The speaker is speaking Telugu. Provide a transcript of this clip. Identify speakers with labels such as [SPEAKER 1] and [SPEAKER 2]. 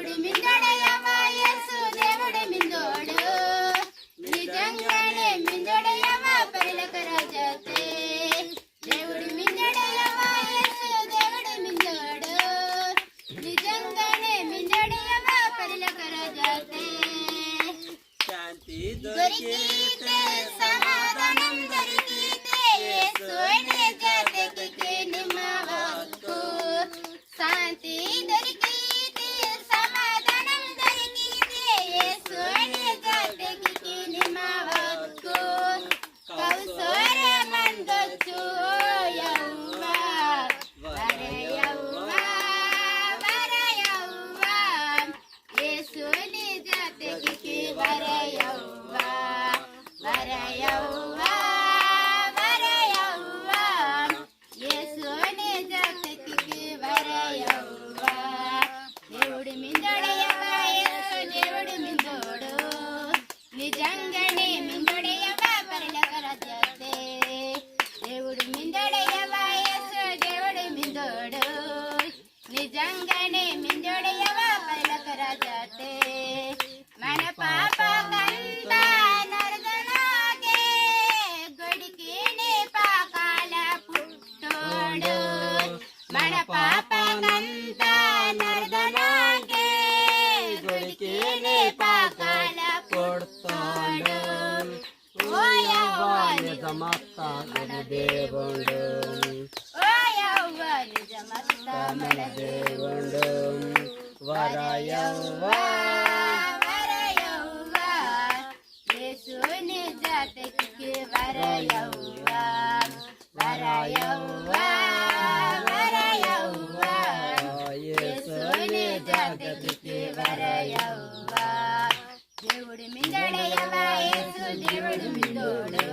[SPEAKER 1] దేవుడు మిందడయవ యేసు దేవుడు మిందోడు నిజంగానే మిందడయవ పరలోక రాజాతే దేవుడు మిందడయవ యేసు దేవుడు మిందోడు నిజంగానే మిందడయవ పరలోక రాజాతే
[SPEAKER 2] శాంతి
[SPEAKER 1] దొరికితే సమాధానం దొరికితే యేసునే జాతకి నిమ్మవకు శాంతి దొరికితే సమాధానం దొరికితే యేసునే జాతకి నిమ్మవకు కౌసర మందొచ్చు యవ్వా వరయవ్వా వరయవ్వా యేసుని జాతకి వరయవ్వా వరయవ్వా వరయవ్వా యేసుని జాతకి వరయవ్వా దేవుడు మిందోడయవ యేసు దేవుడు మిందోడు నిజంగానే మిందోడయవ పరలోక రాజాతే దేవుడు మిందోడయవ యేసు దేవుడు మిందోడు నిజంగానే మిందోడయవ పరలోక రాజాతే మన పాప కంత నరదనాగే గొడికినే పాకాల పుట్టోడు మన పాప కంత నరదనాగే గొడికినే పాకాల పుట్టోడు ఓ యవ్వని
[SPEAKER 2] సమస్త మన దేవుడు
[SPEAKER 1] ఓ యవ్వని సమస్త మన
[SPEAKER 2] దేవుడు వరయవ్వా
[SPEAKER 1] వరయవ్వా యేసుని జాతకి వరయవ్వా వరయవ్వా వరయవ్వా యేసుని జాతకి వరయవ్వా దేవుడు మిందడయవ యేసు దేవుడు మిందోడు